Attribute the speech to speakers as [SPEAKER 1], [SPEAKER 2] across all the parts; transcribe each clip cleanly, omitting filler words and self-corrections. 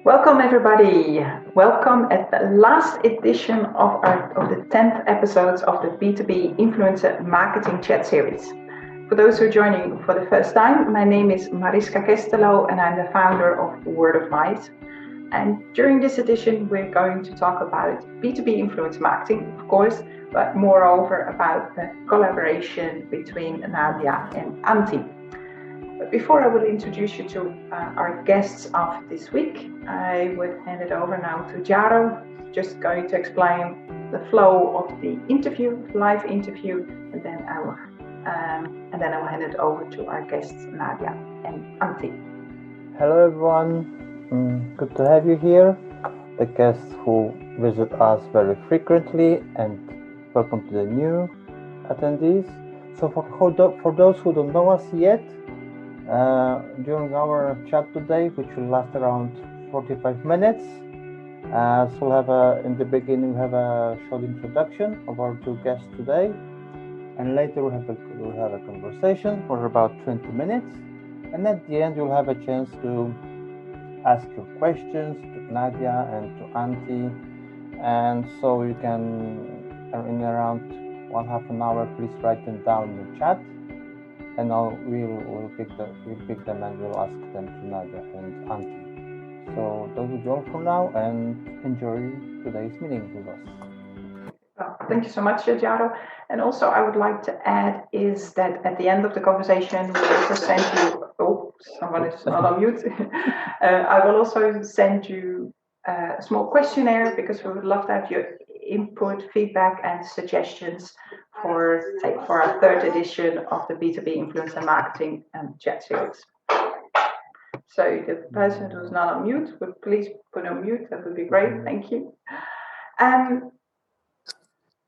[SPEAKER 1] Welcome everybody. Welcome at the last edition of the 10th episodes of the B2B Influencer Marketing Chat Series. For those who are joining for the first time, my name is Mariska Kestelo and I'm the founder of Word of Mice. And during this edition, we're going to talk about B2B influencer marketing, of course, but moreover about the collaboration between Nadja and Antti. But before I will introduce you to our guests of this week, I would hand it over now to Jaro, just going to explain the flow of the interview, live interview, and then I will hand it over to our guests Nadja and Antti.
[SPEAKER 2] Hello everyone, good to have you here, the guests who visit us very frequently, and welcome to the new attendees. So for those who don't know us yet, during our chat today, which will last around 45 minutes, so we'll have in the beginning we have a short introduction of our two guests today, and later we'll have a conversation for about 20 minutes, and at the end you'll have a chance to ask your questions to Nadja and to Antti, and so you can, in around 1/2 hour, please write them down in the chat. And now we'll pick them and we'll ask them to Nadja and Antti. So that will be all for now, and enjoy today's meeting with us.
[SPEAKER 1] Well, thank you so much, Jaro. And also I would like to add is that at the end of the conversation, we will also send you, someone is not on mute. I will also send you a small questionnaire because we would love to have your input, feedback and suggestions for our third edition of the B2B Influencer Marketing Chat Series. So the person who's not on mute, would please put on mute, that would be great, thank you.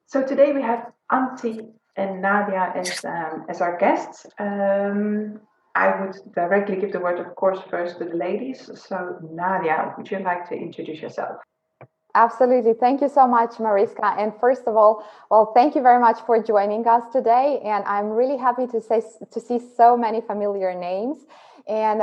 [SPEAKER 1] So today we have Antti and Nadja as our guests. I would directly give the word, of course, first to the ladies. So Nadja, would you like to introduce yourself?
[SPEAKER 3] Absolutely. Thank you so much, Mariska. And first of all, well, thank you very much for joining us today. And I'm really happy to see so many familiar names. And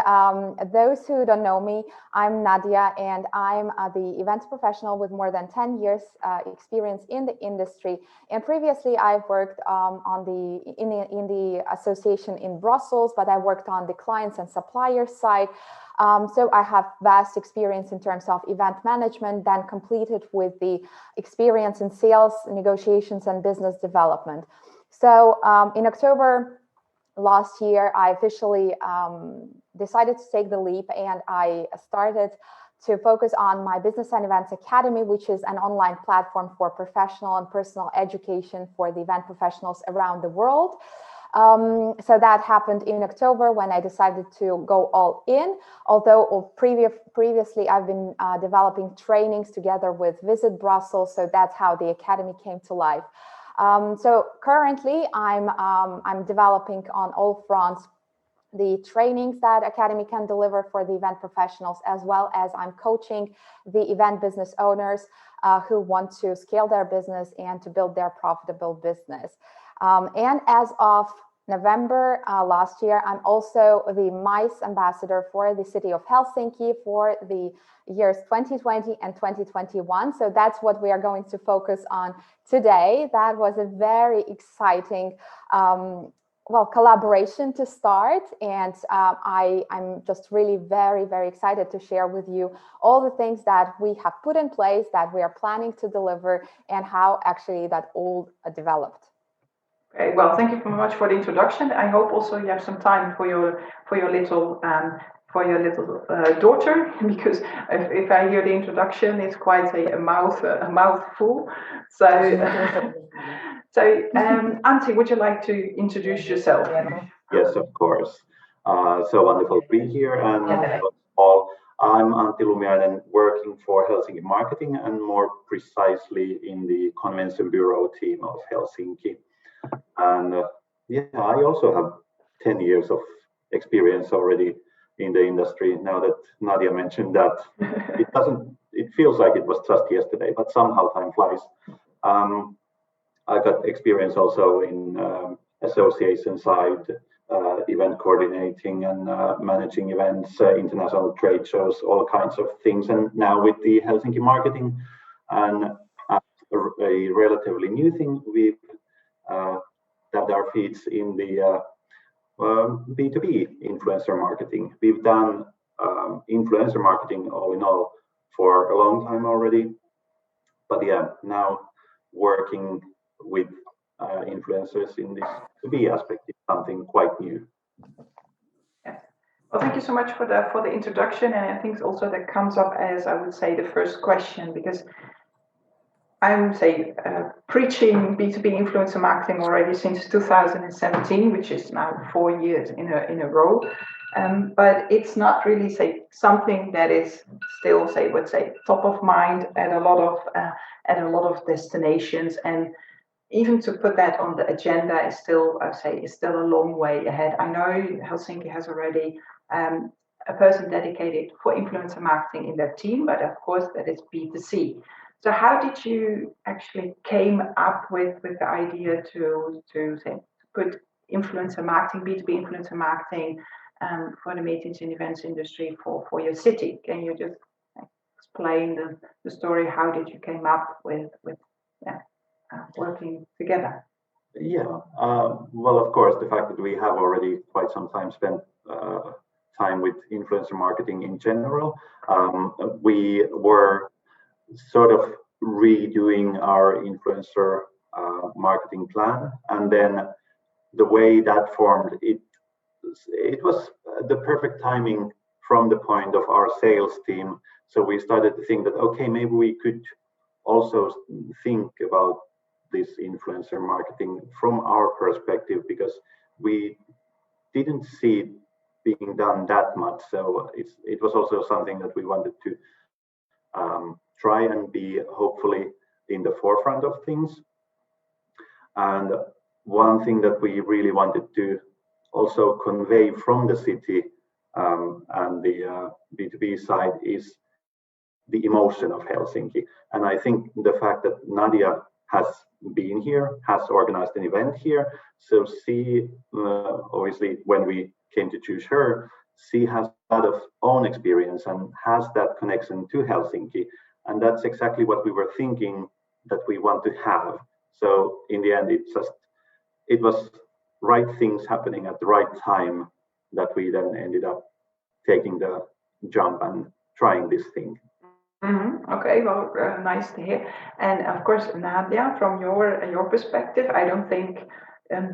[SPEAKER 3] those who don't know me, I'm Nadja, and I'm the events professional with more than 10 years experience in the industry. And previously, I've worked in the association in Brussels, but I worked on the clients and supplier side. So I have vast experience in terms of event management, then completed with the experience in sales, negotiations, and business development. So in October last year, I officially decided to take the leap, and I started to focus on my Business and Events Academy, which is an online platform for professional and personal education for the event professionals around the world. So that happened in October when I decided to go all in, although previously I've been developing trainings together with Visit Brussels, so that's how the Academy came to life. So currently I'm developing on all fronts the trainings that Academy can deliver for the event professionals, as well as I'm coaching the event business owners who want to scale their business and to build their profitable business. And as of November last year, I'm also the MICE ambassador for the city of Helsinki for the years 2020 and 2021. So that's what we are going to focus on today. That was a very exciting collaboration to start. And I'm just really very, very excited to share with you all the things that we have put in place, that we are planning to deliver, and how actually that all developed.
[SPEAKER 1] Okay, well, thank you very much for the introduction. I hope also you have some time for your little daughter, because if I hear the introduction, it's quite a mouthful. So, Antti, would you like to introduce yourself?
[SPEAKER 4] Yes, of course. So wonderful to be here. And first of all, I'm Antti Lumiainen, working for Helsinki Marketing, and more precisely in the Convention Bureau team of Helsinki. And I also have 10 years of experience already in the industry. Now that Nadja mentioned that, it feels like it was just yesterday, but somehow time flies. I got experience also in association side, event coordinating and managing events, international trade shows, all kinds of things. And now with the Helsinki Marketing and a relatively new thing, we've tapped our feet in the B2B influencer marketing. We've done influencer marketing all in all for a long time already, but yeah, now working with influencers in this B2B aspect is something quite new.
[SPEAKER 1] Yeah. Well, thank you so much for the introduction, and I think also that comes up as, I would say, the first question, because I'm preaching B2B influencer marketing already since 2017, which is now 4 years in a row. But it's not really something that is still top of mind at a lot of destinations, and even to put that on the agenda is still a long way ahead. I know Helsinki has already a person dedicated for influencer marketing in their team, but of course that is B2C. So how did you actually came up with the idea to put influencer marketing, B2B influencer marketing for the meetings and events industry for your city? Can you just explain the story? How did you came up with working together?
[SPEAKER 4] Yeah, well, of course, the fact that we have already quite some time spent time with influencer marketing in general, we were sort of redoing our influencer marketing plan, and then the way that formed, it was the perfect timing from the point of our sales team. So we started to think that, okay, maybe we could also think about this influencer marketing from our perspective, because we didn't see it being done that much. So it was also something that we wanted to try and be hopefully in the forefront of things. And one thing that we really wanted to also convey from the city and the B2B side is the emotion of Helsinki. And I think the fact that Nadja has been here, has organized an event here, so she obviously, when we came to choose her, she has a lot of own experience and has that connection to Helsinki. And that's exactly what we were thinking that we want to have. So in the end, it was right things happening at the right time that we then ended up taking the jump and trying this thing.
[SPEAKER 1] Mm-hmm. Okay, well, nice to hear. And of course, Nadja, from your perspective, I don't think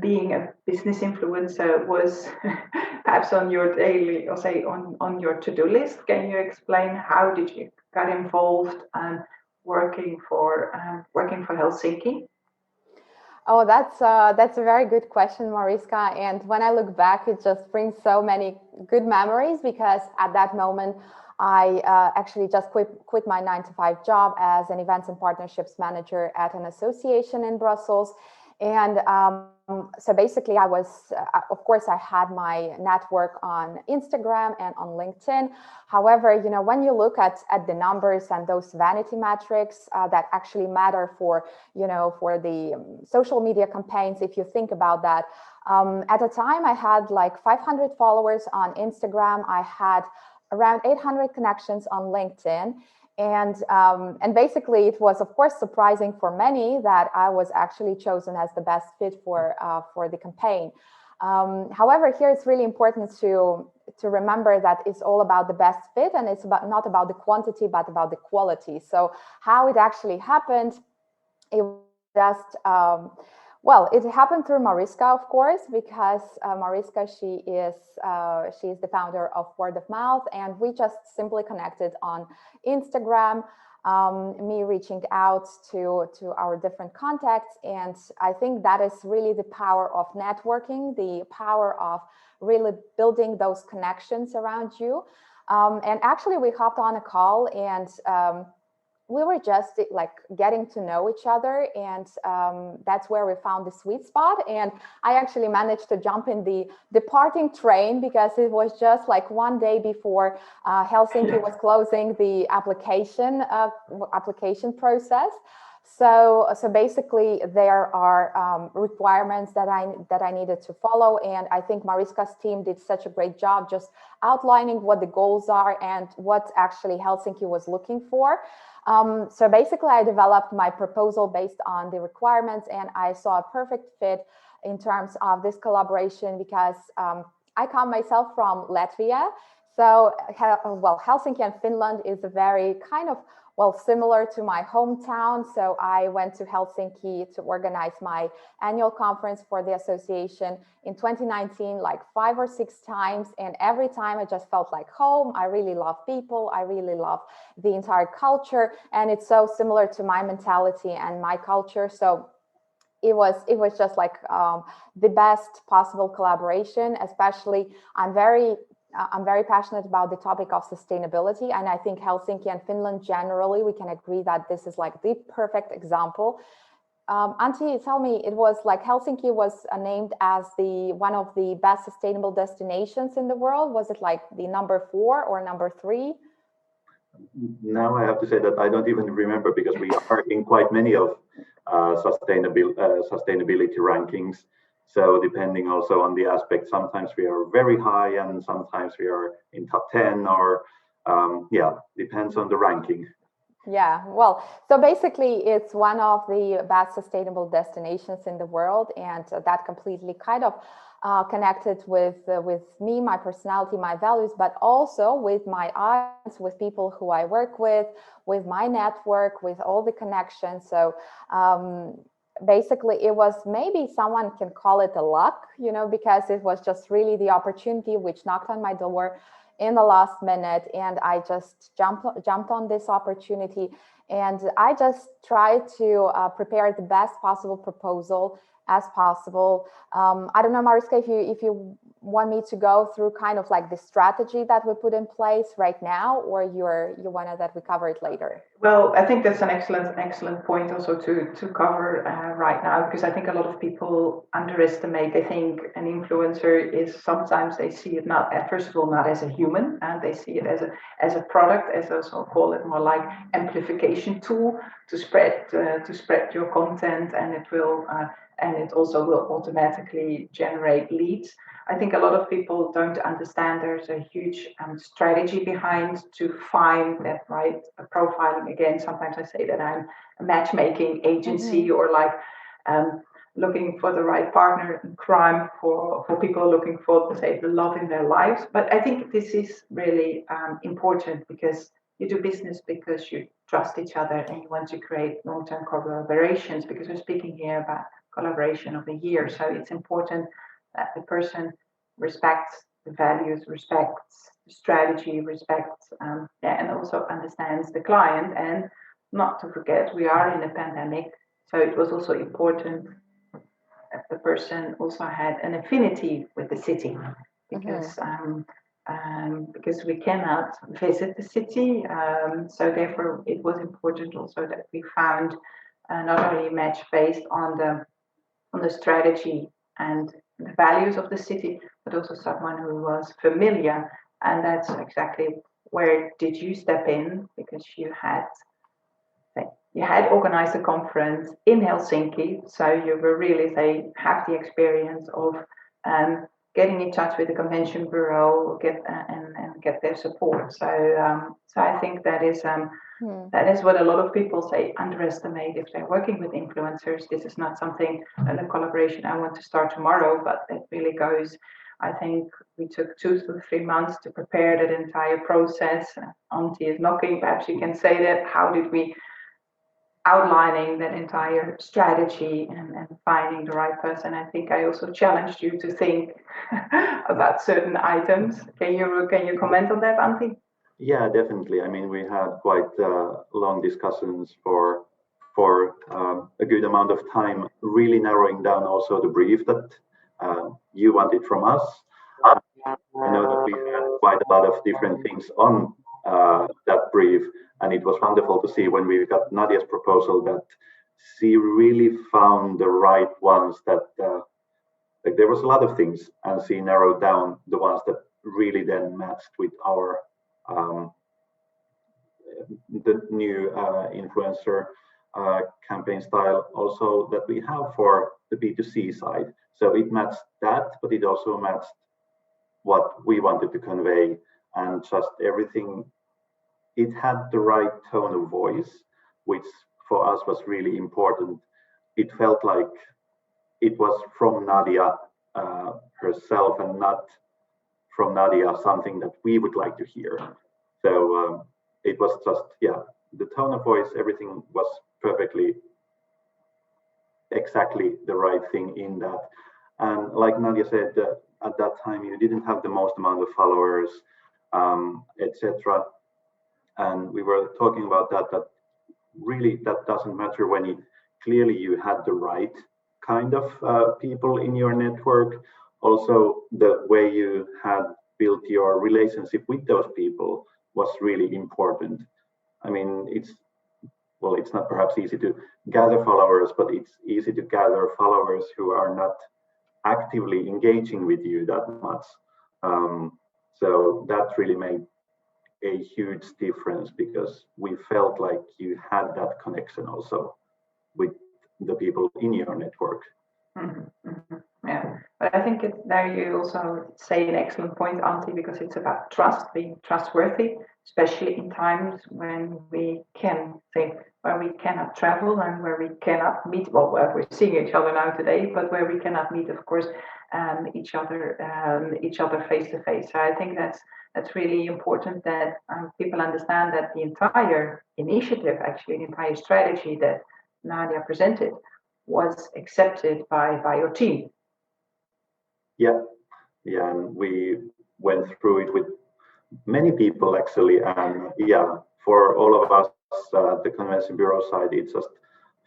[SPEAKER 1] being a business influencer was perhaps on your daily, or on your to-do list. Can you explain how did you got involved working for Helsinki?
[SPEAKER 3] Oh, that's a very good question, Mariska. And when I look back, it just brings so many good memories, because at that moment, I actually just quit my 9-to-5 job as an events and partnerships manager at an association in Brussels. And so basically I was, of course, I had my network on Instagram and on LinkedIn. However, when you look at the numbers and those vanity metrics that actually matter for the social media campaigns, if you think about that, at the time I had like 500 followers on Instagram. I had around 800 connections on LinkedIn. And basically it was, of course, surprising for many that I was actually chosen as the best fit for the campaign. However, here it's really important to remember that it's all about the best fit, and it's not about the quantity, but about the quality. So how it actually happened, it just well, it happened through Mariska, of course, because Mariska, she is the founder of Word of Mouth, and we just simply connected on Instagram, me reaching out to our different contacts. And I think that is really the power of networking, the power of really building those connections around you. And actually we hopped on a call, and we were just like getting to know each other, and that's where we found the sweet spot. And I actually managed to jump in the departing train, because it was just like one day before Helsinki was closing the application process. So basically, there are requirements that I needed to follow, and I think Mariska's team did such a great job just outlining what the goals are and what actually Helsinki was looking for. So basically, I developed my proposal based on the requirements, and I saw a perfect fit in terms of this collaboration because I come myself from Latvia. So, well, Helsinki and Finland is a very kind of, well, similar to my hometown. So I went to Helsinki to organize my annual conference for the association in 2019, like 5 or 6 times. And every time I just felt like home. I really love people. I really love the entire culture. And it's so similar to my mentality and my culture. So it was just like the best possible collaboration. Especially, I'm very passionate about the topic of sustainability, and I think Helsinki and Finland generally, we can agree that this is like the perfect example. Antti, tell me, it was like Helsinki was named as one of the best sustainable destinations in the world. Was it like the number 4 or number 3?
[SPEAKER 4] Now I have to say that I don't even remember, because we are in quite many of sustainability rankings. So depending also on the aspect, sometimes we are very high and sometimes we are in top 10, or yeah, depends on the ranking.
[SPEAKER 3] Yeah, well, so basically it's one of the best sustainable destinations in the world, and that completely kind of connected with me, my personality, my values, but also with my audience, with people who I work with my network, with all the connections. So basically it was, maybe someone can call it a luck, because it was just really the opportunity which knocked on my door in the last minute, and I just jumped on this opportunity, and I just tried to prepare the best possible proposal as possible. I don't know, Mariska, if you want me to go through kind of like the strategy that we put in place right now, or you want that we cover it later?
[SPEAKER 1] Well, I think that's an excellent point also to cover right now, because I think a lot of people underestimate. They think an influencer is, sometimes they see it not, first of all, not as a human, and they see it as a product, as also call it more like amplification tool to spread your content, and it will and it also will automatically generate leads. I think a lot of people don't understand there's a huge strategy behind to find that right profiling. Again, sometimes I say that I'm a matchmaking agency, or like looking for the right partner in crime for people looking for, say, the love in their lives. But I think this is really important, because you do business because you trust each other and you want to create long-term collaborations, because we're speaking here about collaboration of a year. So it's important that the person respects the values, respects the strategy, respects and also understands the client. And not to forget, we are in a pandemic, so it was also important that the person also had an affinity with the city, because because we cannot visit the city. So therefore, it was important also that we found not only a match based on the strategy and the values of the city, but also someone who was familiar. And that's exactly where did you step in, because you had organized a conference in Helsinki, so you were really, have the experience of getting in touch with the convention bureau, get their support. So I think that is what a lot of people underestimate if they're working with influencers. This is not something, a collaboration I want to start tomorrow, but it really goes. I think we took 2 to 3 months to prepare that entire process. Antti is knocking, perhaps you can say that. How did we outlining that entire strategy and finding the right person? I think I also challenged you to think about certain items. Can you comment on that, Antti?
[SPEAKER 4] Yeah, definitely. I mean, we had quite long discussions for a good amount of time, really narrowing down also the brief that you wanted from us. I know that we had quite a lot of different things on that brief, and it was wonderful to see when we got Nadja's proposal that she really found the right ones, that like there was a lot of things, and she narrowed down the ones that really then matched with our the new influencer campaign style also that we have for the B2C side. So it matched that, but it also matched what we wanted to convey, and just everything. It had the right tone of voice, which for us was really important. It felt like it was from Nadja herself and not from Nadja something that we would like to hear. So it was just, yeah, the tone of voice, everything was perfectly, exactly the right thing in that. And like Nadja said, at that time you didn't have the most amount of followers, etc. And we were talking about that really that doesn't matter when it clearly you had the right kind of people in your network. Also, the way you had built your relationship with those people was really important. I mean, it's not perhaps easy to gather followers, but it's easy to gather followers who are not actively engaging with you that much. So that really made a huge difference, because we felt like you had that connection also with the people in your network.
[SPEAKER 1] Yeah, but I think there you also say an excellent point, Antti, because it's about trust, being trustworthy, especially in times when we cannot travel and where we cannot meet. Well, we're seeing each other now today, but where we cannot meet, of course, each other face to face. So I think that's really important that people understand that the entire initiative, actually, the entire strategy that Nadja presented, was accepted by your team.
[SPEAKER 4] Yeah, and we went through it with many people actually, and yeah, for all of us at the convention bureau side, it just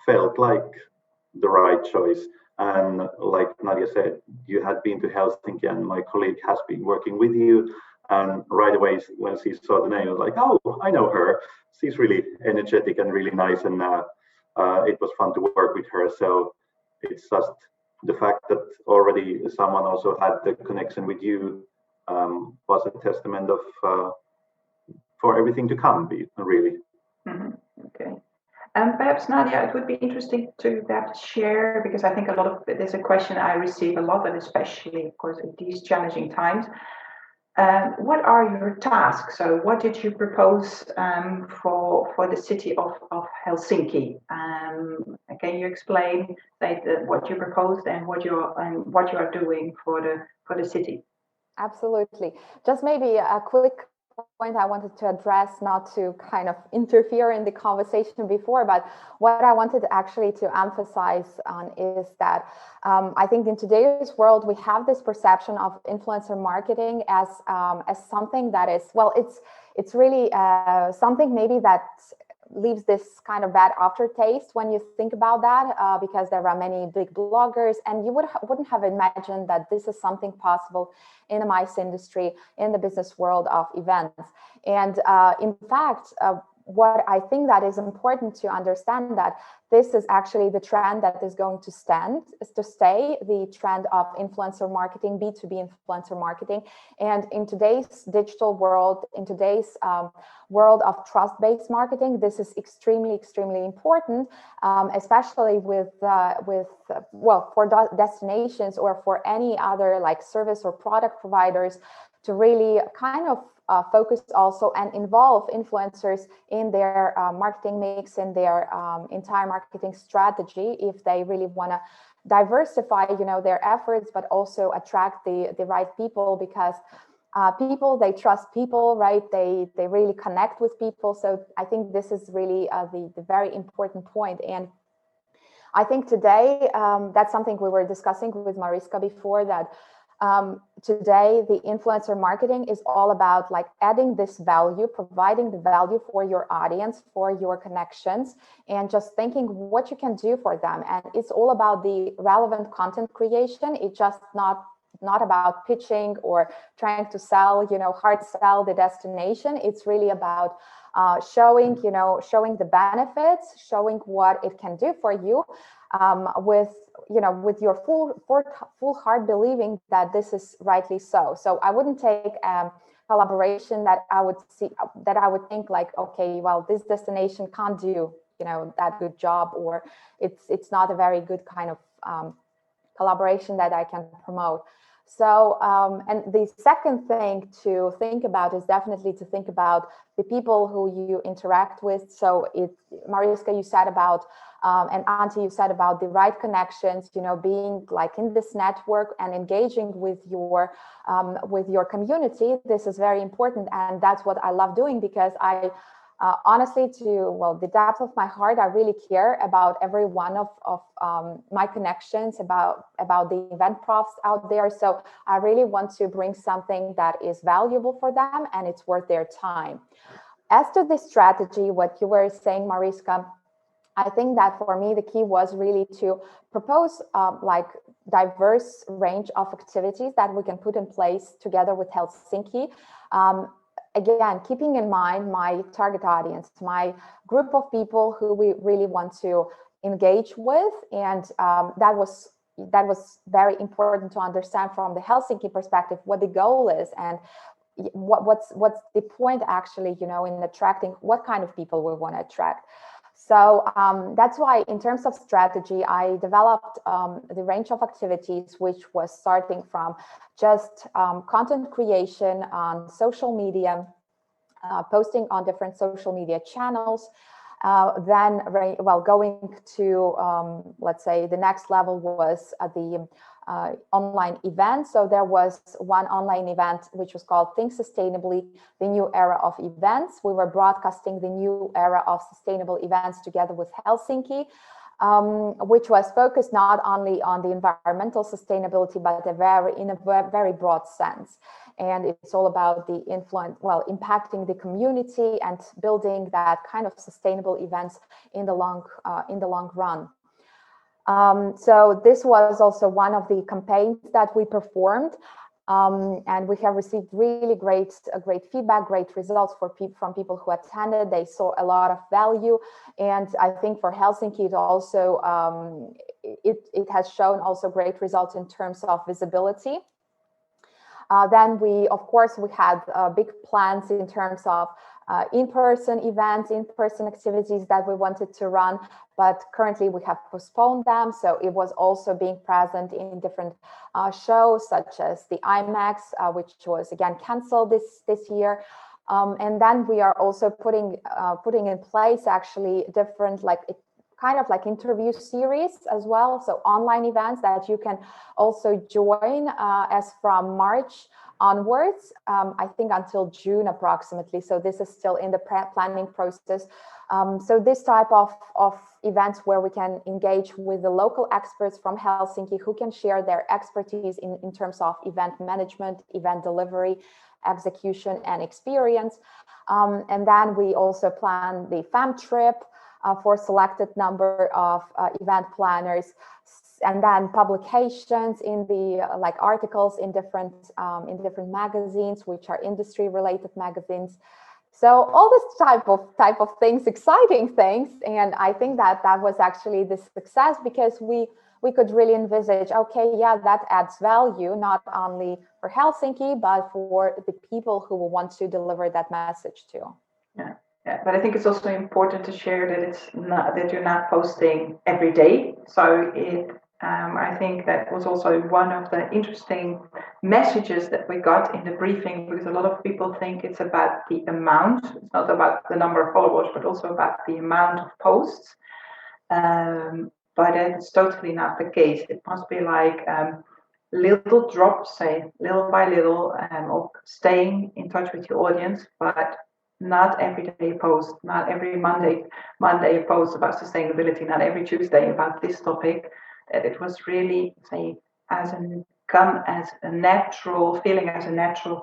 [SPEAKER 4] felt like the right choice. And like Nadja said, you had been to Helsinki, and my colleague has been working with you. And right away, when she saw the name, I was like, oh, I know her. She's really energetic and really nice, and it was fun to work with her. So it's just the fact that already someone also had the connection with you was a testament of for everything to come, really.
[SPEAKER 1] Okay. And perhaps, Nadja, it would be interesting to perhaps share, because I think there's a question I receive a lot, and especially, of course, in these challenging times. What are your tasks? So what did you propose for the city of Helsinki? Can you explain what you proposed and what you are doing for the city?
[SPEAKER 3] Absolutely. Just maybe a quick point I wanted to address, not to kind of interfere in the conversation before, but what I wanted actually to emphasize on is that I think in today's world we have this perception of influencer marketing as something that is, well, it's really something maybe that leaves this kind of bad aftertaste when you think about that, because there are many big bloggers, and you wouldn't have imagined that this is something possible in the MICE industry, in the business world of events. And in fact, what I think that is important to understand, that this is actually the trend that is going to stay, the trend of influencer marketing, B2B influencer marketing. And in today's digital world, in today's world of trust-based marketing, this is extremely, extremely important, especially for destinations or for any other like service or product providers, to really kind of focus also and involve influencers in their marketing mix, in their entire marketing strategy, if they really want to diversify, their efforts, but also attract the right people, because people, they trust people, right? They really connect with people. So I think this is really the very important point. And I think today, that's something we were discussing with Mariska before, that today the influencer marketing is all about like adding this value, providing the value for your audience, for your connections, and just thinking what you can do for them. And it's all about the relevant content creation. It's just not about pitching or trying to sell, hard sell the destination. It's really about showing the benefits, showing what it can do for you, with your full heart believing that this is rightly so. So I wouldn't take collaboration that I would think like, okay, well, this destination can't do that good job, or it's not a very good kind of collaboration that I can promote. So, and the second thing to think about is definitely to think about the people who you interact with. So Mariska, you said about, and Antti, you said about the right connections, being like in this network and engaging with your community. This is very important. And that's what I love doing, because I, honestly, the depth of my heart, I really care about every one of my connections, about the event profs out there. So I really want to bring something that is valuable for them and it's worth their time. As to the strategy, what you were saying, Mariska, I think that for me, the key was really to propose like diverse range of activities that we can put in place together with Helsinki. Again, keeping in mind my target audience, my group of people who we really want to engage with, and that was very important to understand from the Helsinki perspective what the goal is and what's the point actually, in attracting what kind of people we want to attract. So that's why in terms of strategy, I developed the range of activities, which was starting from just content creation on social media, posting on different social media channels. Then, going to, let's say, the next level was the online event. So there was one online event which was called Think Sustainably, the new era of events. We were broadcasting the new era of sustainable events together with Helsinki, which was focused not only on the environmental sustainability, but in a very broad sense. And it's all about the impacting the community and building that kind of sustainable events in the long run. So this was also one of the campaigns that we performed, and we have received really great feedback, great results from people who attended. They saw a lot of value, and I think for Helsinki, it also it has shown also great results in terms of visibility. Then we had big plans in terms of in-person events, in-person activities that we wanted to run, but currently we have postponed them. So it was also being present in different shows, such as the IMAX, which was again canceled this year. And then we are also putting in place actually different kind of like interview series as well. So online events that you can also join as from March onwards, I think until June approximately. So this is still in the planning process. So this type of events where we can engage with the local experts from Helsinki who can share their expertise in terms of event management, event delivery, execution, and experience. And then we also plan the fam trip for selected number of event planners, and then publications in the articles in different magazines, which are industry related magazines. So all this type of things, exciting things, and I think that was actually the success, because we could really envisage, okay, yeah, that adds value not only for Helsinki but for the people who will want to deliver that message to.
[SPEAKER 1] Yeah, but I think it's also important to share that you're not posting every day. So I think that was also one of the interesting messages that we got in the briefing, because a lot of people think it's about the amount. It's not about the number of followers, but also about the amount of posts. But it's totally not the case. It must be like little drops, say little by little, of staying in touch with your audience, but not every day post, not every Monday post about sustainability, not every Tuesday about this topic. That it was really, say, as a natural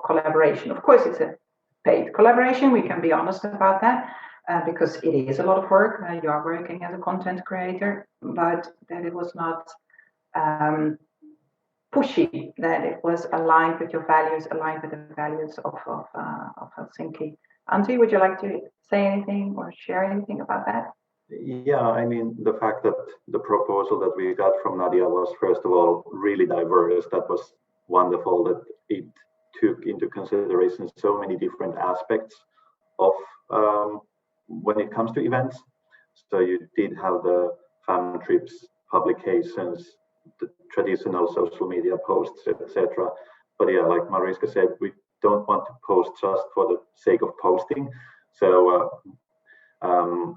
[SPEAKER 1] collaboration. Of course, it's a paid collaboration. We can be honest about that, because it is a lot of work. You are working as a content creator, but that it was not pushy. That it was aligned with your values, aligned with the values of Helsinki. Antti, would you like to say anything or share anything about that?
[SPEAKER 4] Yeah, I mean, the fact that the proposal that we got from Nadja was, first of all, really diverse. That was wonderful, that it took into consideration so many different aspects of when it comes to events. So you did have the fan trips, publications, the traditional social media posts, etc. But yeah, like Mariska said, we don't want to post just for the sake of posting. So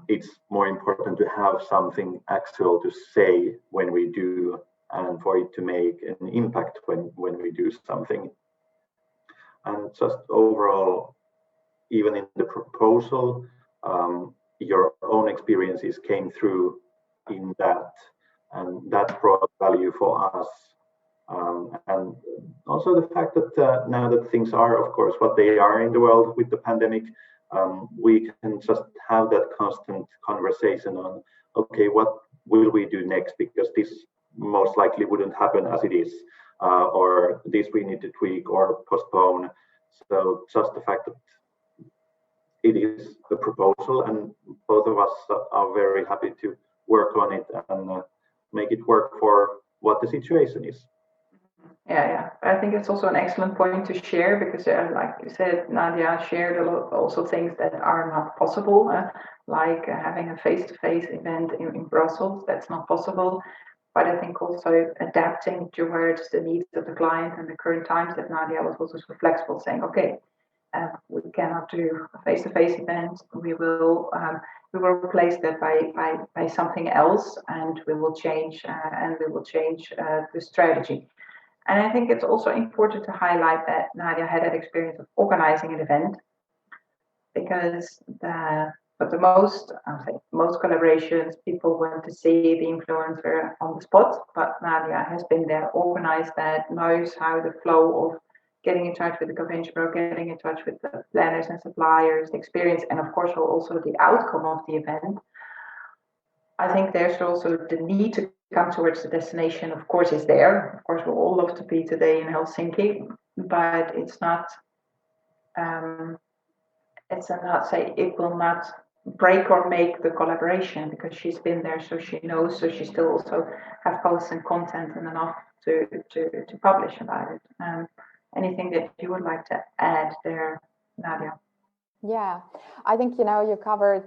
[SPEAKER 4] it's more important to have something actual to say when we do, and for it to make an impact when we do something. And just overall, even in the proposal, your own experiences came through in that, and that brought value for us. And also the fact that now that things are, of course, what they are in the world with the pandemic, we can just have that constant conversation on, okay, what will we do next? Because this most likely wouldn't happen as it is, or this we need to tweak or postpone. So just the fact that it is a proposal, and both of us are very happy to work on it and make it work for what the situation is.
[SPEAKER 1] Yeah. I think it's also an excellent point to share, because like you said, Nadja shared a lot also things that are not possible, like having a face-to-face event in Brussels. That's not possible. But I think also adapting towards the needs of the client and the current times, that Nadja was also so flexible, saying, okay, we cannot do a face-to-face event. We will replace that by something else, and we will change the strategy. And I think it's also important to highlight that Nadja had that experience of organizing an event, because most collaborations, people want to see the influencer on the spot, but Nadja has been there, organized that, knows how the flow of getting in touch with the convention bureau, getting in touch with the planners and suppliers, the experience, and of course also the outcome of the event. I think there's also the need to come towards the destination, of course, is there. Of course, we all love to be today in Helsinki, but it's not, it will not break or make the collaboration, because she's been there, so she knows, so she still also have posts and content and enough to publish about it. Anything that you would like to add there, Nadja?
[SPEAKER 3] Yeah, I think, you covered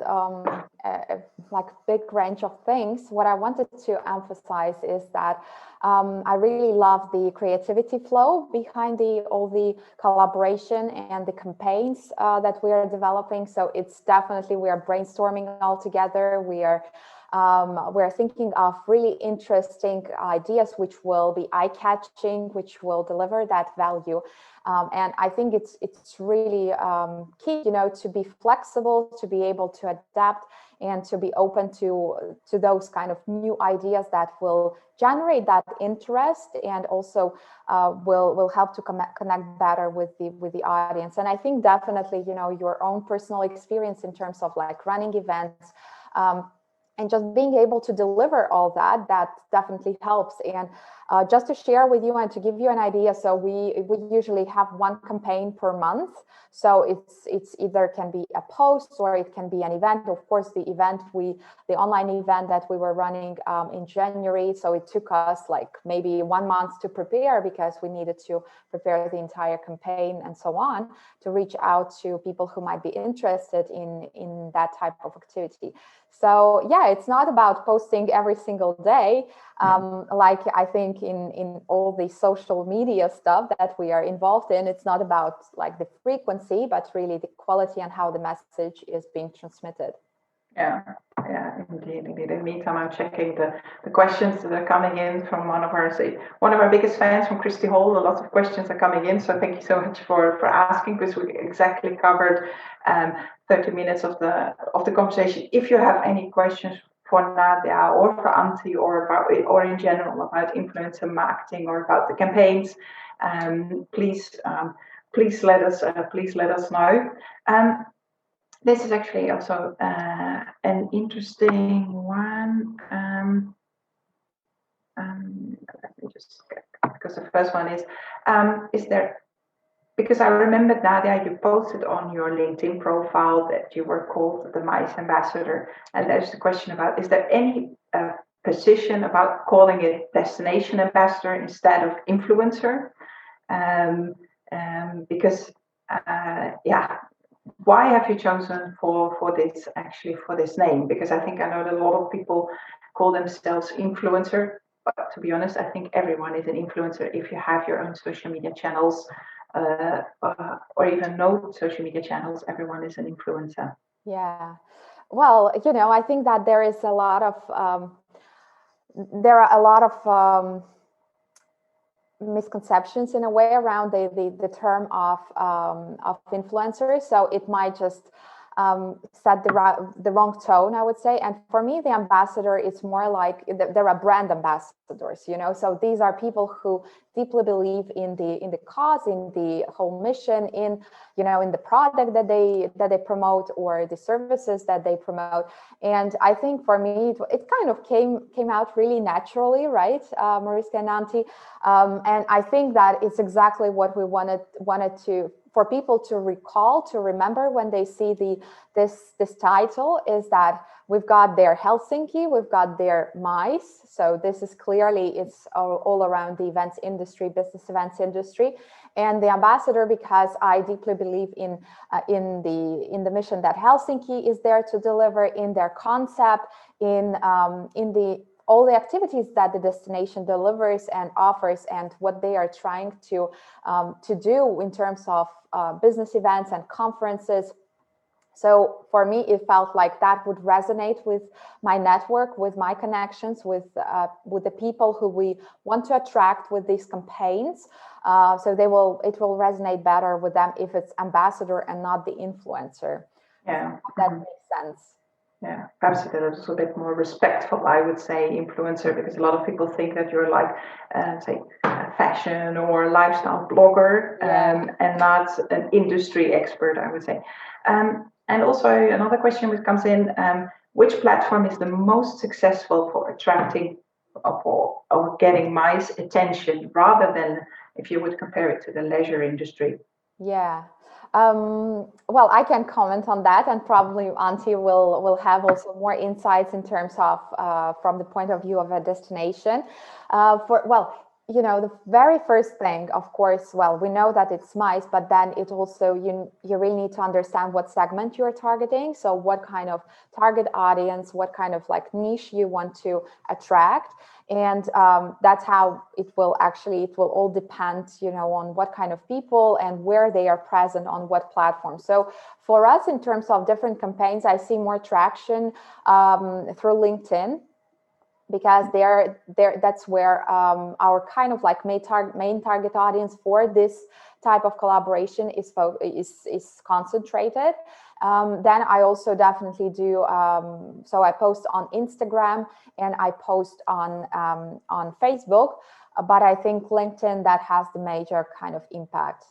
[SPEAKER 3] like big range of things. What I wanted to emphasize is that I really love the creativity flow behind all the collaboration and the campaigns that we are developing. So it's definitely, we are brainstorming all together. We're thinking of really interesting ideas which will be eye-catching, which will deliver that value. And I think it's really key, to be flexible, to be able to adapt, and to be open to those kind of new ideas that will generate that interest, and also will help to connect better with the audience. And I think definitely, your own personal experience in terms of like running events, and just being able to deliver all that definitely helps. And just to share with you and to give you an idea, so we usually have one campaign per month. So it's either can be a post or it can be an event. Of course, the online event that we were running in January, so it took us like maybe 1 month to prepare, because we needed to prepare the entire campaign and so on, to reach out to people who might be interested in that type of activity. So yeah, it's not about posting every single day, like I think in all the social media stuff that we are involved in. It's not about like the frequency, but really the quality and how the message is being transmitted.
[SPEAKER 1] Yeah, indeed. In the meantime, I'm checking the questions that are coming in from one of our biggest fans, from Christy Hall. A lot of questions are coming in, so thank you so much for asking, because we exactly covered 30 minutes of the conversation. If you have any questions for Nadja or for Antti, or in general about influencer marketing or about the campaigns, please let us know. This is actually also an interesting one. Let me just get, because the first one is there, because I remember, Nadja, you posted on your LinkedIn profile that you were called the MICE ambassador, and there's the question about, is there any position about calling it destination ambassador instead of influencer? Because why have you chosen for this name? Because I think I know that a lot of people call themselves influencer, but to be honest, I think everyone is an influencer if you have your own social media channels, or even no social media channels. Everyone is an influencer.
[SPEAKER 3] Yeah. Well, I think that there are a lot of misconceptions in a way around the term of influencers. So it might just set the wrong tone, I would say. And for me, the ambassador is more like there are brand ambassadors, so these are people who deeply believe in the cause, in the whole mission, in the product that they promote, or the services that they promote. And I think for me it kind of came out really naturally, right, Mariska and Antti, and I think that it's exactly what we wanted to for people to recall, to remember when they see this title, is that we've got their Helsinki, we've got their MICE. So this is clearly, it's all around the events industry, business events industry, and the ambassador, because I deeply believe in the mission that Helsinki is there to deliver, in their concept, in all the activities that the destination delivers and offers, and what they are trying to do in terms of business events and conferences. So for me, it felt like that would resonate with my network, with my connections, with the people who we want to attract with these campaigns. So it will resonate better with them if it's ambassador and not the influencer.
[SPEAKER 1] Yeah,
[SPEAKER 3] so that makes sense.
[SPEAKER 1] Yeah, perhaps it is a bit more respectful, I would say, influencer, because a lot of people think that you're like, say, a fashion or lifestyle blogger, and not an industry expert, I would say. And also another question which comes in, which platform is the most successful for attracting or getting MICE attention, rather than if you would compare it to the leisure industry?
[SPEAKER 3] Yeah. Well, I can comment on that, and probably Antti will have also more insights in terms of from the point of view of a destination. The very first thing, of course, we know that it's MICE, but then it also, you really need to understand what segment you're targeting. So what kind of target audience, what kind of like niche you want to attract. And that's how it will all depend, on what kind of people and where they are present on what platform. So for us, in terms of different campaigns, I see more traction through LinkedIn, because that's where our kind of like main target audience for this type of collaboration is concentrated. Then I also definitely do, so I post on Instagram and I post on Facebook, but I think LinkedIn, that has the major kind of impact.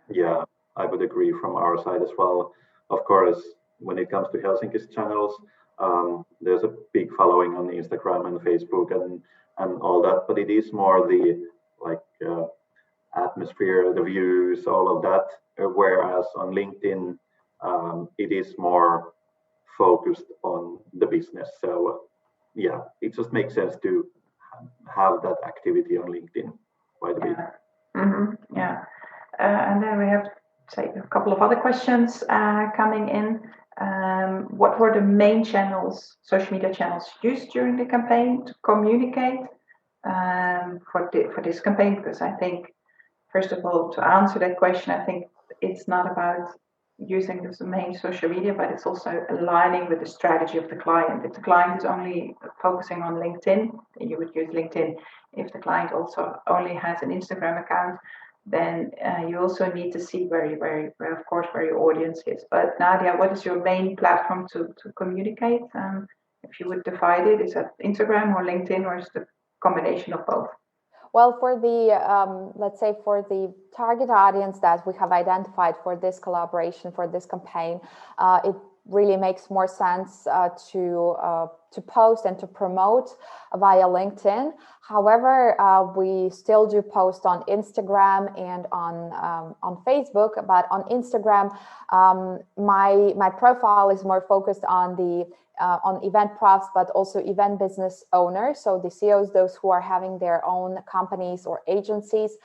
[SPEAKER 4] Yeah, I would agree from our side as well. Of course, when it comes to Helsinki's channels, there's a big following on Instagram and Facebook and all that, but it is more the atmosphere, the views, all of that. Whereas on LinkedIn, it is more focused on the business. So yeah, it just makes sense to have that activity on LinkedIn quite a bit.
[SPEAKER 1] Mm-hmm. Yeah. And then we have, say, a couple of other questions coming in. What were the main channels, social media channels, used during the campaign to communicate for this campaign? Because I think, first of all, to answer that question, I think it's not about using the main social media, but it's also aligning with the strategy of the client. If the client is only focusing on LinkedIn, then you would use LinkedIn. If the client also only has an Instagram account, then you also need to see where your audience is. But Nadia, what is your main platform to communicate? If you would divide it, is it Instagram or LinkedIn, or is it a combination of both?
[SPEAKER 3] Well, for the, let's say for the target audience that we have identified for this collaboration, for this campaign, it really makes more sense to to post and to promote via LinkedIn. However, we still do post on Instagram and on Facebook. But on Instagram, my profile is more focused on the on eventprofs, but also event business owners, so the CEOs, those who are having their own companies or agencies.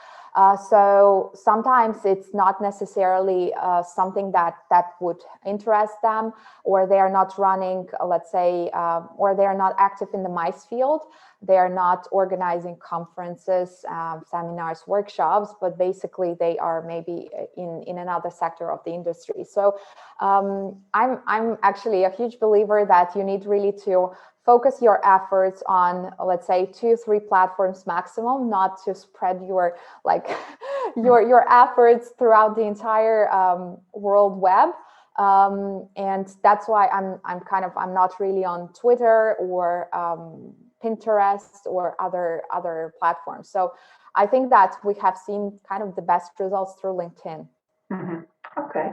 [SPEAKER 3] So sometimes it's not necessarily something that would interest them, or they are not running, let's say, or they are not active in the MICE field. They are not organizing conferences, seminars, workshops, but basically they are maybe in another sector of the industry. So I'm actually a huge believer that you need really to focus your efforts on, let's say, 2-3 platforms maximum, not to spread your your efforts throughout the entire world web. And that's why I'm not really on Twitter or Pinterest or other platforms. So I think that we have seen kind of the best results through LinkedIn.
[SPEAKER 1] Mm-hmm. Okay.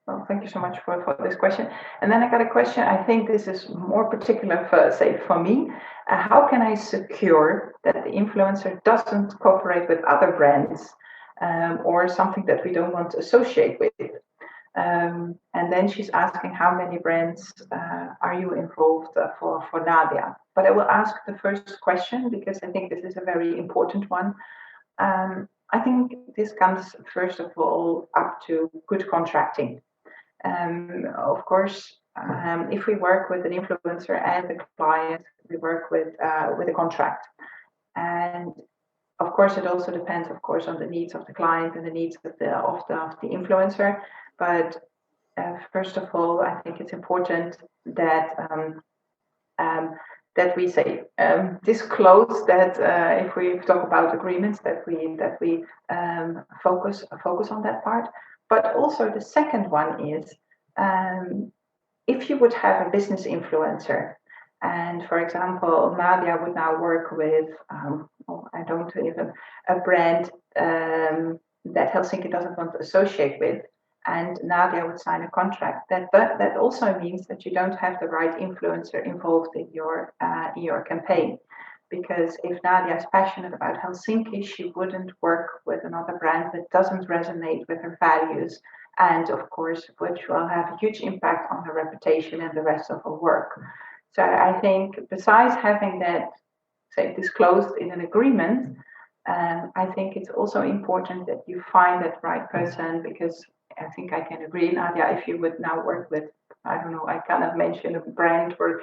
[SPEAKER 1] Well, thank you so much for this question. And then I got a question. I think this is more particular for me. How can I secure that the influencer doesn't cooperate with other brands or something that we don't want to associate with? And then she's asking how many brands are you involved for Nadia? But I will ask the first question because I think this is a very important one. I think this comes first of all up to good contracting. Of course, if we work with an influencer and the client, we work with a contract. And of course, it also depends, of course, on the needs of the client and the needs of the influencer. But first of all, I think it's important that that we say disclose that if we talk about agreements, that we focus on that part. But also the second one is if you would have a business influencer, and for example, Nadja would now work with a brand that Helsinki doesn't want to associate with, and Nadja would sign a contract. That also means that you don't have the right influencer involved in your campaign. Because if Nadja is passionate about Helsinki, she wouldn't work with another brand that doesn't resonate with her values, and of course, which will have a huge impact on her reputation and the rest of her work. So I think besides having that, say, disclosed in an agreement, I think it's also important that you find that right person, because I think I can agree, Nadja, if you would now work with, I don't know, I cannot mention a brand where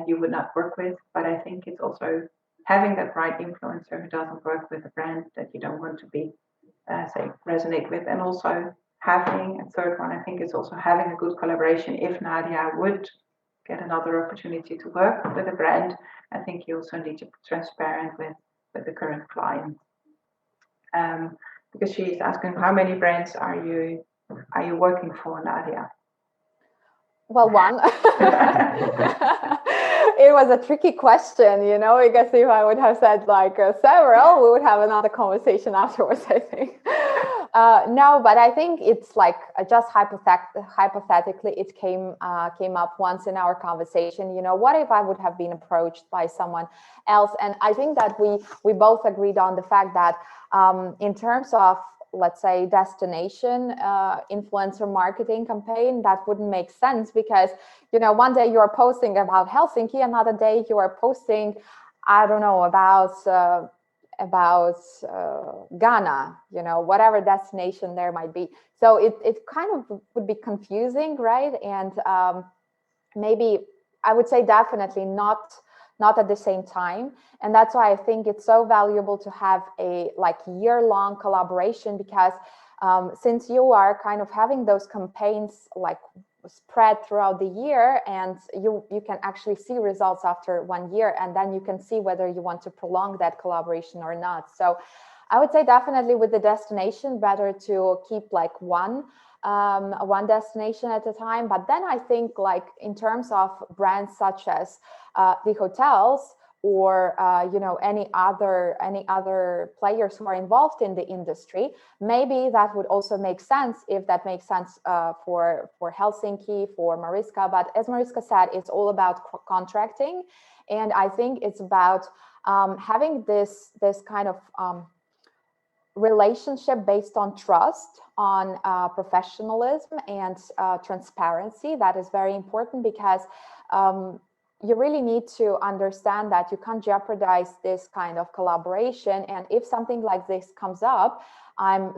[SPEAKER 1] you would not work with, but I think it's also having that right influencer who doesn't work with a brand that you don't want to be, say, resonate with. And also having a third one, I think it's also having a good collaboration. If Nadja would get another opportunity to work with a brand, I think you also need to be transparent with the current client. Because she is asking how many brands are you working for, Nadja?
[SPEAKER 3] Well, one. It was a tricky question, because if I would have said like several, we would have another conversation afterwards, I think. No, but I think it's like just hypothetically, it came up once in our conversation. What if I would have been approached by someone else? And I think that we both agreed on the fact that in terms of, let's say, destination influencer marketing campaign, that wouldn't make sense because, one day you are posting about Helsinki, another day you are posting, I don't know, about Ghana, whatever destination there might be. So it kind of would be confusing, right? And maybe I would say definitely not at the same time. And that's why I think it's so valuable to have a year-long collaboration, because since you are kind of having those campaigns like spread throughout the year, and you can actually see results after 1 year, and then you can see whether you want to prolong that collaboration or not. So I would say definitely with the destination, better to keep like one destination at a time. But then I think like in terms of brands such as the hotels or any other players who are involved in the industry, maybe that would also make sense if that makes sense for Helsinki, for Mariska. But as Mariska said, it's all about contracting, and I think it's about having this kind of relationship based on trust, on professionalism and transparency. That is very important, because you really need to understand that you can't jeopardize this kind of collaboration. And if something like this comes up,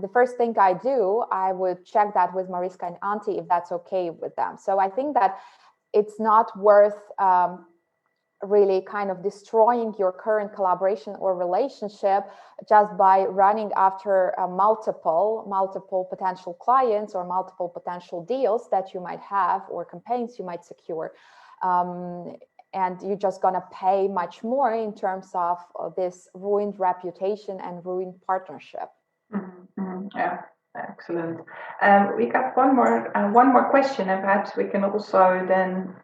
[SPEAKER 3] the first thing I would check that with Mariska and Antti if that's okay with them. So I think that it's not worth really kind of destroying your current collaboration or relationship just by running after multiple potential clients or multiple potential deals that you might have or campaigns you might secure. And you're just going to pay much more in terms of this ruined reputation and ruined partnership.
[SPEAKER 1] Yeah, excellent. We got one more question, and perhaps we can also then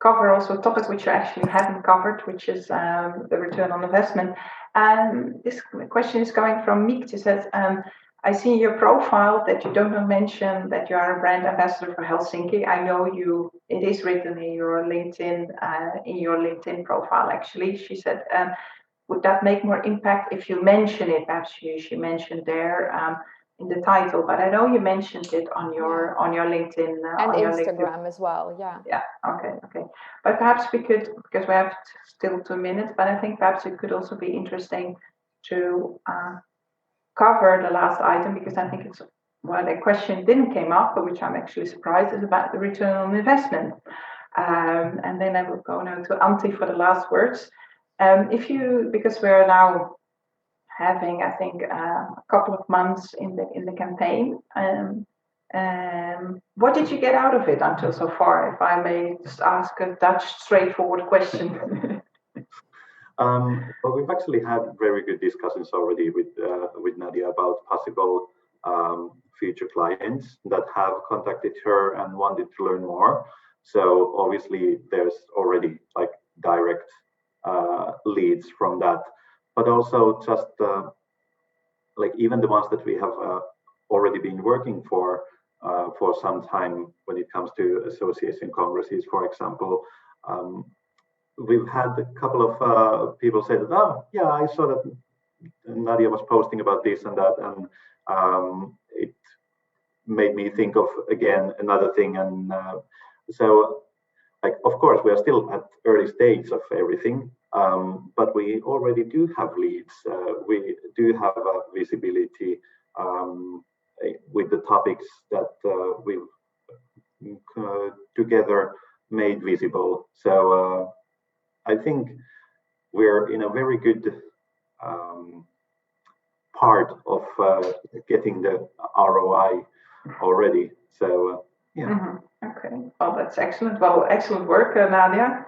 [SPEAKER 1] cover also a topic which you actually haven't covered, which is the return on investment. And this question is coming from Miek. She says, I see in your profile that you don't mention that you are a brand ambassador for Helsinki. I know it is written in your LinkedIn profile, actually. She said, would that make more impact if you mention it? Perhaps she mentioned there in the title, but I know you mentioned it on your LinkedIn
[SPEAKER 3] and
[SPEAKER 1] on
[SPEAKER 3] Instagram as well.
[SPEAKER 1] Yeah. Okay. But perhaps we could, because we have still 2 minutes, but I think perhaps it could also be interesting to cover the last item, because I think it's the question didn't come up, but which I'm actually surprised, is about the return on investment. And then I will go now to Antti for the last words. Because we're now having, I think, a couple of months in the campaign, what did you get out of it until so far? If I may just ask a Dutch straightforward question.
[SPEAKER 4] Well, we've actually had very good discussions already with Nadja about possible future clients that have contacted her and wanted to learn more. So obviously there's already like direct leads from that, but also just like even the ones that we have already been working for some time when it comes to association congresses, for example. We've had a couple of people say that, oh yeah, I saw that Nadja was posting about this and that, and it made me think of again another thing. And so like, of course, we are still at early stage of everything, but we already do have leads. We do have visibility with the topics that we've together made visible. So I think we're in a very good part of getting the ROI already. So yeah.
[SPEAKER 1] Mm-hmm. Okay. Well, that's excellent. Well, excellent work, Nadja.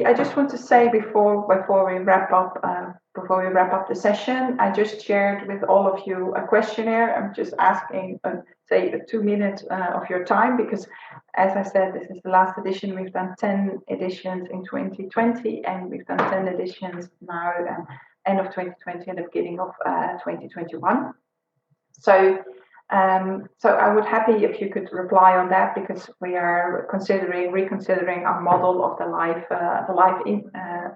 [SPEAKER 1] I just want to say before we wrap up the session, I just shared with all of you a questionnaire. I'm just asking, say, 2 minutes of your time, because, as I said, this is the last edition. We've done 10 editions in 2020, and we've done 10 editions now, end of 2020 and the beginning of 2021. So I would happy if you could reply on that, because we are reconsidering our model of the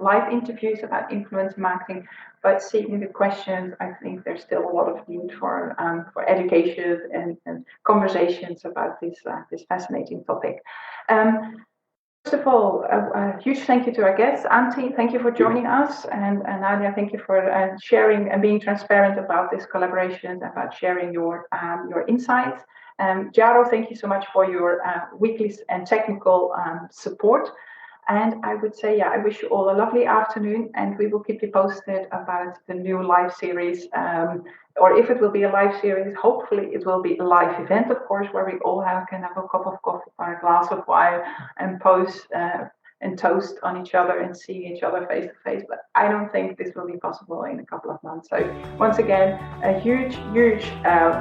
[SPEAKER 1] live interviews about influencer marketing. But seeing the questions, I think there's still a lot of need for education and conversations about this fascinating topic. First of all, a huge thank you to our guests. Antti, thank you for joining us, and Nadja, thank you for sharing and being transparent about this collaboration, about sharing your insights. Jaro, thank you so much for your weekly and technical support. And I would say, I wish you all a lovely afternoon, and we will keep you posted about the new live series, or if it will be a live series, hopefully it will be a live event, of course, where we all can have a cup of coffee or a glass of wine and post and toast on each other and see each other face to face. But I don't think this will be possible in a couple of months. So once again, a huge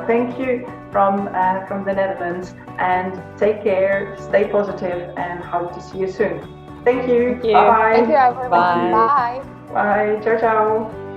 [SPEAKER 1] thank you from the Netherlands, and take care, stay positive, and hope to see you soon. Thank you.
[SPEAKER 5] Thank you.
[SPEAKER 1] Bye-bye.
[SPEAKER 3] Thank you, everyone.
[SPEAKER 5] Bye.
[SPEAKER 3] Bye.
[SPEAKER 1] Bye. Ciao, ciao.